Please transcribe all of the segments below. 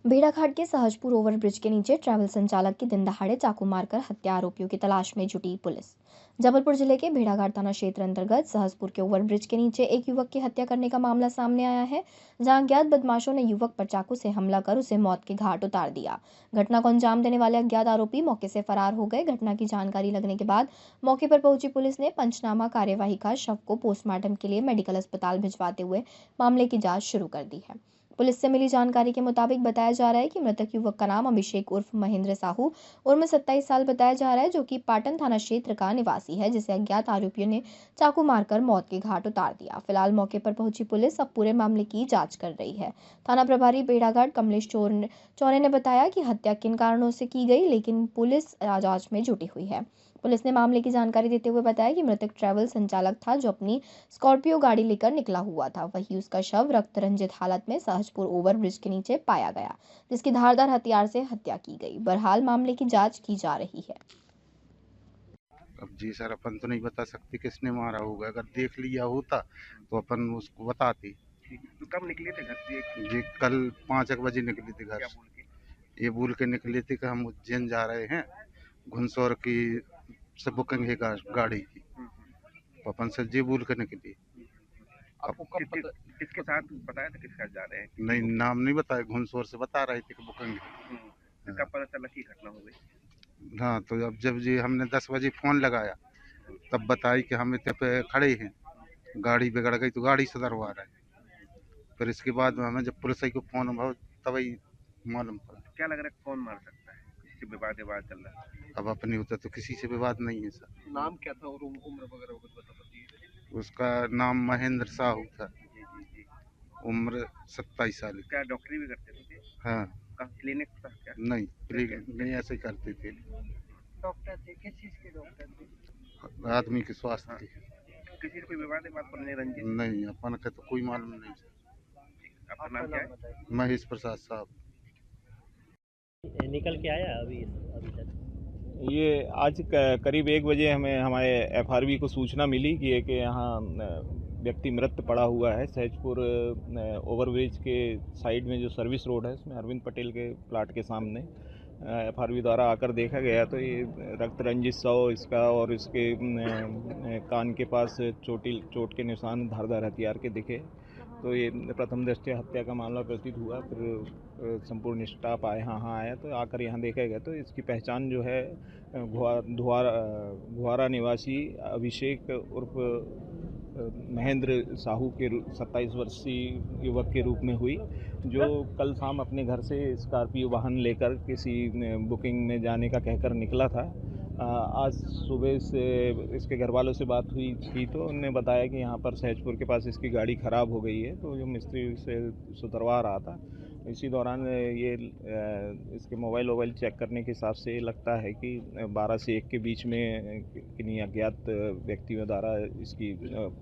भेड़ाघाट के सहजपुर ओवरब्रिज के नीचे ट्रैवल संचालक की दिन दहाड़े चाकू मारकर हत्या आरोपियों की तलाश में जुटी पुलिस। जबलपुर जिले के भेड़ाघाट थाना क्षेत्र अंतर्गत सहजपुर के ओवरब्रिज के नीचे एक युवक की हत्या करने का मामला सामने आया है, जहां अज्ञात बदमाशों ने युवक पर चाकू से हमला कर उसे मौत के घाट उतार दिया। घटना को अंजाम देने वाले अज्ञात आरोपी मौके से फरार हो गए। घटना की जानकारी लगने के बाद मौके पर पहुंची पुलिस ने पंचनामा कार्यवाही का शव को पोस्टमार्टम के लिए मेडिकल अस्पताल भिजवाते हुए मामले की जांच शुरू कर दी है। पुलिस से मिली जानकारी के मुताबिक बताया जा रहा है कि मृतक युवक का नाम अभिषेक उर्फ महेंद्र साहू उम्र 27 साल बताया जा रहा है, जो कि पाटन थाना क्षेत्र का निवासी है, जिसे अज्ञात आरोपियों ने चाकू मारकर मौत के घाट उतार दिया। फिलहाल मौके पर पहुंची पुलिस अब पूरे मामले की जांच कर रही है। थाना प्रभारी भेड़ाघाट कमलेश चौरे ने बताया कि हत्या किन कारणों से की गई, लेकिन पुलिस जांच में जुटी हुई है। पुलिस ने मामले की जानकारी देते हुए बताया कि मृतक ट्रैवल संचालक था, जो अपनी स्कॉर्पियो गाड़ी लेकर निकला हुआ था। वहीं उसका शव रक्त रंजित हालत में सहजपुर ओवरब्रिज के नीचे पाया गया, जिसकी धारदार हथियार से हत्या की गई। बहरहाल मामले की जांच की जा रही है। अब जी सर, अपन तो नहीं बता सकते किसने मारा होगा। अगर देख लिया होता तो अपन उसको बताते। तो कब निकले थे घर से? जी कल 5 बजे निकले थे घर क्या से। बोल के? ये बोल के निकले थे कि हम उज्जैन जा रहे हैं, घुनसौर की से बुकिंग है गाड़ी की। तो अपन से जी बोल के निकले। आपको कब पता? किसके साथ बताया था, किसके साथ जा रहे हैं? नहीं, नाम नहीं बताया, घुनसौर से बता रहे थे कि बुकिंग है। तो कब पता चला कि घटना हो गई? हाँ, तो अब जब जी हमने 10 बजे फ़ोन लगाया तब बताई कि हम इतने पे खड़े हैं, गाड़ी बिगड़ गई तो गाड़ी सुधरवा रहे हैं। फिर इसके बाद में हमें जब पुलिस को फ़ोन भाव तभी मालूम पड़ा। क्या लग रहा है कौन मार सकता है? किसी से विवाद चल रहा है? अब अपने होता तो किसी से विवाद नहीं है सर। नाम क्या था और उम्र वगैरह कुछ बता सकती? उसका नाम महेंद्र साहू था, जी जी जी। उम्र 27 साल की। क्या डॉक्टरी भी करते थे? हाँ। कहाँ क्लिनिक था क्या? नहीं, नहीं ऐसे ही करते थे। डॉक्टर थे? किस चीज के डॉक्टर थे? आदमी के स्वास्थ्य के। किसी से कोई विवाद पर नहीं रंजित? नहीं, अपन का तो कोई मालूम नहीं सर। आपका नाम क्या है? महेश प्रसाद साहब। निकल के आया अभी तक? ये आज करीब 1 बजे हमें हमारे एफआरवी को सूचना मिली कि एक यहाँ व्यक्ति मृत पड़ा हुआ है सहजपुर ओवरब्रिज के साइड में जो सर्विस रोड है, उसमें अरविंद पटेल के प्लाट के सामने एफआरवी द्वारा आकर देखा गया तो ये रक्त रंजित शव इसका और इसके कान के पास चोट के निशान धारदार हथियार के दिखे। तो ये प्रथम दृष्टया हत्या का मामला प्रतीत हुआ। फिर संपूर्ण स्टाफ यहाँ आया तो आकर यहाँ देखा गया तो इसकी पहचान जो है घुआरा निवासी अभिषेक उर्फ महेंद्र साहू के 27 वर्षीय युवक के रूप में हुई, जो कल शाम अपने घर से स्कॉर्पियो वाहन लेकर किसी बुकिंग में जाने का कहकर निकला था। आज सुबह से इसके घर वालों से बात हुई थी तो उन्होंने बताया कि यहाँ पर सहजपुर के पास इसकी गाड़ी ख़राब हो गई है, तो जो मिस्त्री से सुधरवा रहा था। इसी दौरान ये इसके मोबाइल चेक करने के हिसाब से लगता है कि 12 से 1 के बीच में किन्हीं अज्ञात व्यक्तियों द्वारा इसकी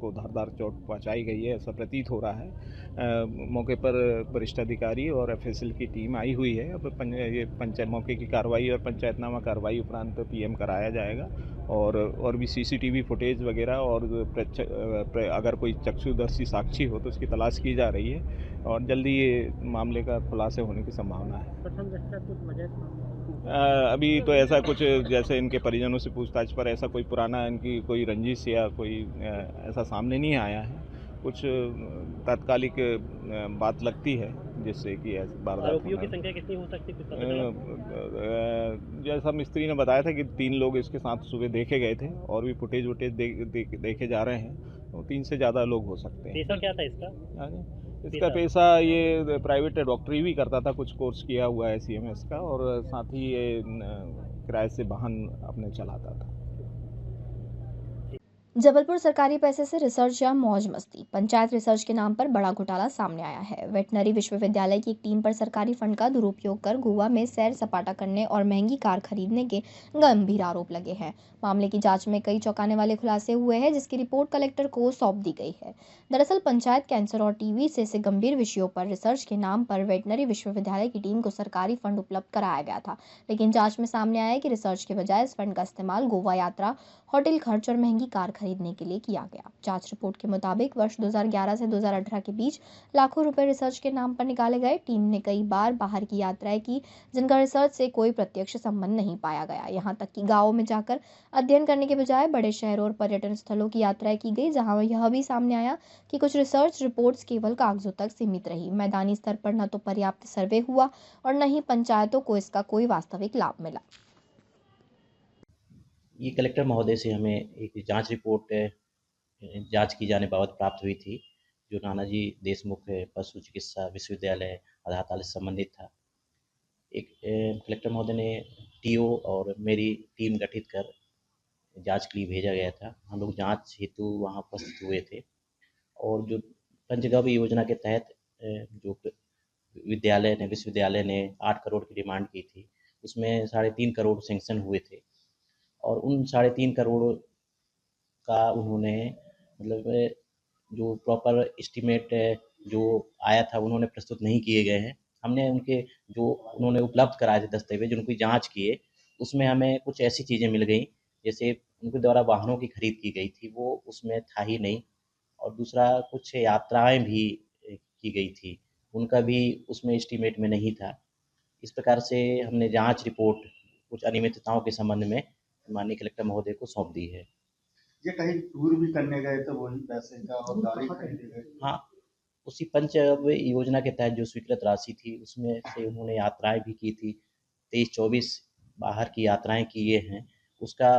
को धारदार चोट पहुँचाई गई है, ऐसा प्रतीत हो रहा है। मौके पर वरिष्ठ अधिकारी और एफएसएल की टीम आई हुई है। अब ये पंचायत मौके की कार्रवाई और पंचायतनामा कार्रवाई उपरांत पीएम कराया जाएगा और भी सीसीटीवी फुटेज वगैरह और अगर कोई चक्षुदर्शी साक्षी हो तो उसकी तलाश की जा रही है और जल्दी ये मामले का खुलासे होने की संभावना है। प्रथम दृष्टया कुछ वजह अभी तो ऐसा कुछ जैसे इनके परिजनों से पूछताछ पर ऐसा कोई पुराना इनकी कोई रंजिश या कोई ऐसा सामने नहीं आया है। कुछ तात्कालिक बात लगती है जिससे कि आरोपियों की संख्या कितनी हो सकती है? जैसा मिस्त्री ने बताया था कि 3 लोग इसके साथ सुबह देखे गए थे और भी फुटेज देखे जा रहे हैं, तो 3 से ज़्यादा लोग हो सकते हैं। पेशा क्या था इसका? इसका पेशा ये प्राइवेट डॉक्टरी भी करता था, कुछ कोर्स किया हुआ है सीएमएस का और साथ ही ये किराए से वाहन अपने चलाता था। जबलपुर सरकारी पैसे से रिसर्च या मौज मस्ती, पंचायत रिसर्च के नाम पर बड़ा घोटाला सामने आया है। वेटनरी विश्वविद्यालय की एक टीम पर सरकारी फंड का दुरुपयोग कर गोवा में सैर सपाटा करने और महंगी कार खरीदने के गंभीर आरोप लगे हैं। मामले की जांच में कई चौंकाने वाले खुलासे हुए हैं, जिसकी रिपोर्ट कलेक्टर को सौंप दी गई है। दरअसल पंचायत, कैंसर और टीबी से गंभीर विषयों पर रिसर्च के नाम पर वेटनरी विश्वविद्यालय की टीम को सरकारी फंड उपलब्ध कराया गया था, लेकिन जांच में सामने आया कि रिसर्च के बजाय इस फंड का इस्तेमाल गोवा यात्रा, होटल खर्च और महंगी कार खरीदने के लिए किया गया। जांच रिपोर्ट के मुताबिक वर्ष 2011 से 2018 के बीच लाखों रुपए रिसर्च के नाम पर निकाले गए। टीम ने कई बार बाहर की यात्राएं की जिनका रिसर्च से कोई प्रत्यक्ष संबंध नहीं पाया गया। यहाँ तक कि गाँवों में जाकर अध्ययन करने के बजाय बड़े शहरों और पर्यटन स्थलों की यात्राएं की गई, जहाँ यह भी सामने आया कि कुछ रिसर्च रिपोर्ट्स केवल कागजों तक सीमित रही। मैदानी स्तर पर न तो पर्याप्त सर्वे हुआ और न ही पंचायतों को इसका कोई वास्तविक लाभ मिला। ये कलेक्टर महोदय से हमें एक जांच रिपोर्ट जांच की जाने बाबत प्राप्त हुई थी, जो नानाजी देशमुख पशु चिकित्सा विश्वविद्यालय आधारताल से संबंधित था। एक कलेक्टर महोदय ने टीओ और मेरी टीम गठित कर जांच के लिए भेजा गया था। हम लोग जांच हेतु वहां उपस्थित हुए थे और जो पंचगव्य योजना के तहत जो विश्वविद्यालय ने 8 करोड़ की डिमांड की थी, उसमें 3.5 करोड़ सेंक्शन हुए थे और उन 3.5 करोड़ का उन्होंने मतलब जो प्रॉपर एस्टीमेट जो आया था उन्होंने प्रस्तुत नहीं किए गए हैं। हमने उनके जो उन्होंने उपलब्ध कराए थे दस्तावेज, उनकी जांच किए, उसमें हमें कुछ ऐसी चीज़ें मिल गई जैसे उनके द्वारा वाहनों की खरीद की गई थी, वो उसमें था ही नहीं, और दूसरा कुछ यात्राएं भी की गई थी, उनका भी उसमें एस्टीमेट में नहीं था। इस प्रकार से हमने जांच रिपोर्ट कुछ अनियमितताओं के संबंध में माननीय कलेक्टर महोदय को सौंप दी है। ये कहीं टूर भी करने गए तो वही पैसे का और गाड़ी खरीदे गए? हाँ, उसी पंचगव्य योजना के तहत जो स्वीकृत राशि थी उसमें से उन्होंने यात्राएं भी की थी, 23-24 बाहर की यात्राएं किए हैं, उसका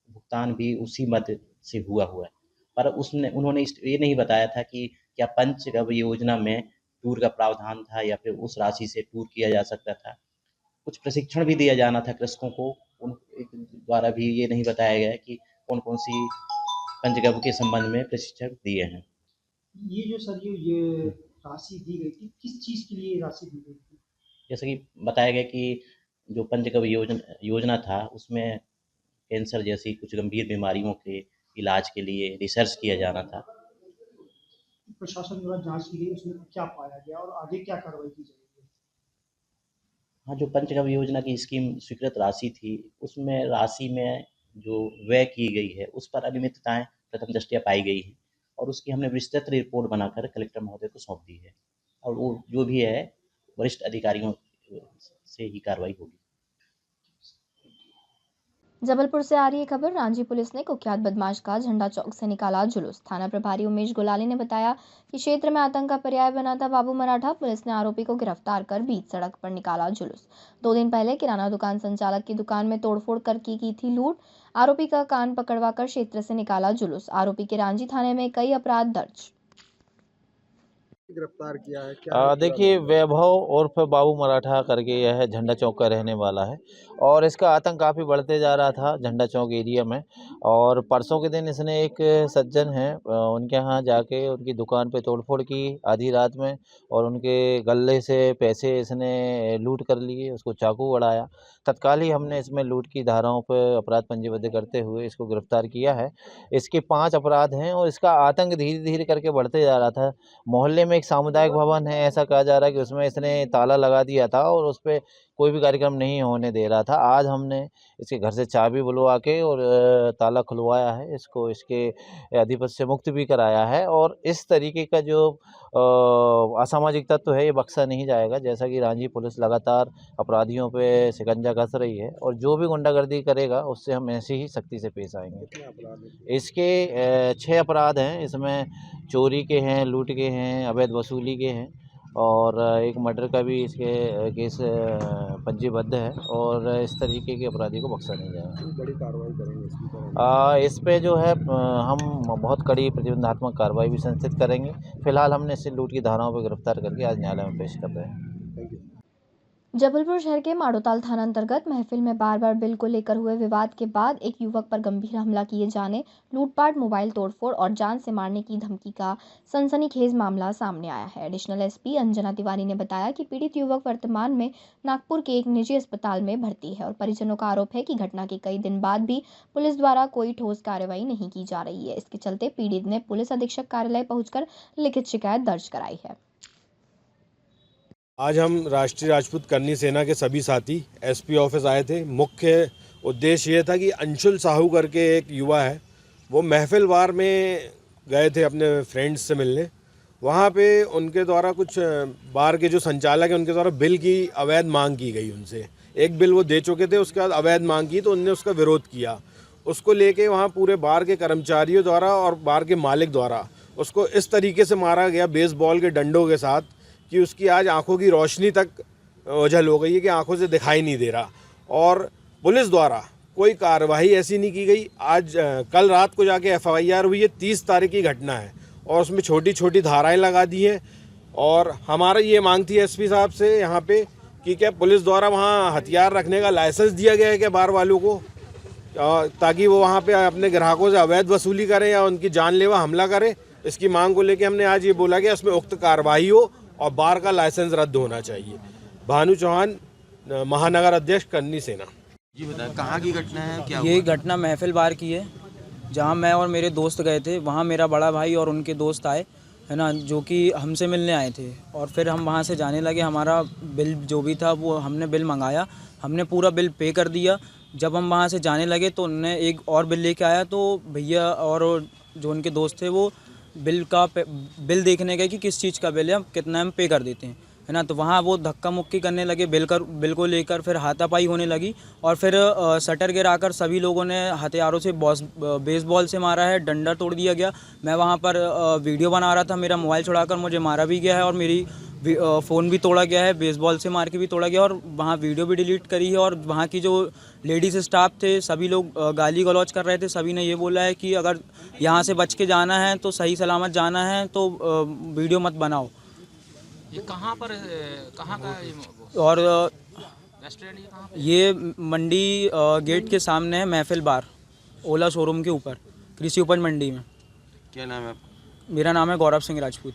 भुगतान भी उसी मद से हुआ है। पर उन्होंने ये नहीं बताया था कि क्या पंचगव्य योजना में टूर का प्रावधान था या फिर उस राशि से टूर किया जा सकता था। कुछ प्रशिक्षण भी दिया जाना था कृषकों को, उन द्वारा भी ये नहीं बताया गया कि कौन कौन सी पंचगव्य के संबंध में प्रशिक्षण दिए हैं। ये जो सर ये राशि दी गई थी, किस चीज़ के लिए राशि दी गई थी? जैसे कि बताया गया कि जो पंचगव्य योजना था उसमें कैंसर जैसी कुछ गंभीर बीमारियों के इलाज के लिए रिसर्च किया जाना था। प्रशासन द्वारा जांच की गई, उसमें क्या पाया गया और आगे क्या कार्रवाई की जाएगी? हाँ, जो पंचगव्य योजना की स्कीम स्वीकृत राशि थी उसमें राशि में जो व्यय की गई है उस पर अनियमितताएं प्रथम दृष्टया पाई गई हैं और उसकी हमने विस्तृत रिपोर्ट बनाकर कलेक्टर महोदय को सौंप दी है और वो जो भी है वरिष्ठ अधिकारियों से ही कार्रवाई होगी। जबलपुर से आ रही है खबर। रांची पुलिस ने कुख्यात बदमाश का झंडा चौक से निकाला जुलूस। थाना प्रभारी उमेश गुलाली ने बताया कि क्षेत्र में आतंक का पर्याय बना था बाबू मराठा। पुलिस ने आरोपी को गिरफ्तार कर बीच सड़क पर निकाला जुलूस। 2 दिन पहले किराना दुकान संचालक की दुकान में तोड़फोड़ करके की थी लूट। आरोपी का कान पकड़वाकर क्षेत्र से निकाला जुलूस। आरोपी के रांची थाने में कई अपराध दर्ज। गिरफ्तार किया है क्या? देखिए, वैभव उर्फ बाबू मराठा करके यह है झंडा चौक का रहने वाला है और इसका आतंक काफ़ी बढ़ते जा रहा था झंडा चौक एरिया में। और परसों के दिन इसने एक सज्जन हैं उनके यहाँ जाके उनकी दुकान पे तोड़फोड़ की आधी रात में और उनके गले से पैसे इसने लूट कर लिए, उसको चाकू बढ़ाया। तत्काल ही हमने इसमें लूट की धाराओं पर अपराध पंजीबद्ध करते हुए इसको गिरफ्तार किया है। इसके 5 अपराध हैं और इसका आतंक धीरे धीरे करके बढ़ते जा रहा था। मोहल्ले में एक सामुदायिक भवन है, ऐसा कहा जा रहा है कि उसमें इसने ताला लगा दिया था और उस पे कोई भी कार्यक्रम नहीं होने दे रहा था। आज हमने इसके घर से चाबी बुलवा के और ताला खुलवाया है, इसको इसके आधिपत्य से मुक्त भी कराया है और इस तरीके का जो असामाजिक तत्व है ये बख्शा नहीं जाएगा। जैसा कि रांची पुलिस लगातार अपराधियों पे शिकंजा कस रही है और जो भी गुंडागर्दी करेगा उससे हम ऐसी ही सख्ती से पेश आएंगे। इसके 6 अपराध हैं, इसमें चोरी के हैं, लूट के हैं, अवैध वसूली के हैं और एक मर्डर का भी इसके केस पंजीबद्ध है और इस तरीके के अपराधी को बख्शा नहीं जाएगा। बड़ी कार्रवाई करेंगे इसकी तरह? इस पे जो है हम बहुत कड़ी प्रतिबंधात्मक कार्रवाई भी संस्थित करेंगे। फिलहाल हमने इसे लूट की धाराओं पर गिरफ्तार करके आज न्यायालय में पेश कर रहे हैं। जबलपुर शहर के माड़ोताल थाना अंतर्गत महफिल में बार बिल को लेकर हुए विवाद के बाद एक युवक पर गंभीर हमला किए जाने, लूटपाट, मोबाइल तोड़फोड़ और जान से मारने की धमकी का सनसनीखेज मामला सामने आया है। एडिशनल एसपी अंजना तिवारी ने बताया कि पीड़ित युवक वर्तमान में नागपुर के एक निजी अस्पताल में भर्ती है और परिजनों का आरोप है कि घटना के कई दिन बाद भी पुलिस द्वारा कोई ठोस कार्रवाई नहीं की जा रही है। इसके चलते पीड़ित ने पुलिस अधीक्षक कार्यालय पहुंचकर लिखित शिकायत दर्ज कराई है। आज हम राष्ट्रीय राजपूत करनी सेना के सभी साथी एसपी ऑफिस आए थे। मुख्य उद्देश्य ये था कि अंशुल साहू करके एक युवा है, वो महफिल बार में गए थे अपने फ्रेंड्स से मिलने। वहाँ पे उनके द्वारा कुछ बार के जो संचालक हैं उनके द्वारा बिल की अवैध मांग की गई उनसे। एक बिल वो दे चुके थे, उसके बाद अवैध मांग की तो उनने उसका विरोध किया। उसको लेके वहाँ पूरे बार के कर्मचारियों द्वारा और बार के मालिक द्वारा उसको इस तरीके से मारा गया बेसबॉल के डंडों के साथ कि उसकी आज आंखों की रोशनी तक ओझल हो गई है कि आंखों से दिखाई नहीं दे रहा। और पुलिस द्वारा कोई कार्रवाई ऐसी नहीं की गई। आज कल रात को जाके FIR हुई है, 30 तारीख की घटना है और उसमें छोटी छोटी धाराएं लगा दी हैं। और हमारा ये मांग थी SP साहब से यहाँ पे कि क्या पुलिस द्वारा वहाँ हथियार रखने का लाइसेंस दिया गया है क्या बार वालों को, ताकि वो वहाँ पे अपने ग्राहकों से अवैध वसूली करें या उनकी जानलेवा हमला करें। इसकी मांग को लेके हमने आज ये बोला कि इसमें उक्त कार्रवाई हो और बार का लाइसेंस रद्द होना चाहिए। भानु चौहान, महानगर अध्यक्ष, करनी सेना। जी बताएं, कहाँ की घटना है, क्या ये घटना महफिल बार की है, जहाँ मैं और मेरे दोस्त गए थे। वहाँ मेरा बड़ा भाई और उनके दोस्त आए, है ना, जो कि हमसे मिलने आए थे। और फिर हम वहाँ से जाने लगे। हमारा बिल जो भी था वो हमने बिल मंगाया, हमने पूरा बिल पे कर दिया। जब हम वहाँ से जाने लगे तो उन्होंने एक और बिल लेके आया, तो भैया और जो उनके दोस्त थे वो बिल देखने गए कि किस चीज़ का बिल है, कितना हम पे कर देते हैं, है ना। तो वहाँ वो धक्का मुक्की करने लगे बिल को लेकर, फिर हाथापाई होने लगी और फिर शटर गिराकर सभी लोगों ने हथियारों से बेसबॉल से मारा है, डंडा तोड़ दिया गया। मैं वहाँ पर वीडियो बना रहा था, मेरा मोबाइल छुड़ाकर मुझे मारा भी गया है और मेरी फ़ोन भी तोड़ा गया है, बेसबॉल से मार के भी तोड़ा गया और वहाँ वीडियो भी डिलीट करी है। और वहाँ की जो लेडीज़ स्टाफ थे सभी लोग गाली गलौज कर रहे थे। सभी ने ये बोला है कि अगर यहाँ से बच के जाना है तो सही सलामत जाना है तो वीडियो मत बनाओ। ये कहाँ पर, कहाँ का है? और रेस्टोरेंट ये कहाँ पर? ये मंडी गेट के सामने है, महफिल बार, ओला शोरूम के ऊपर, कृषि उपज मंडी में। क्या नाम है आपका? मेरा नाम है गौरव सिंह राजपूत।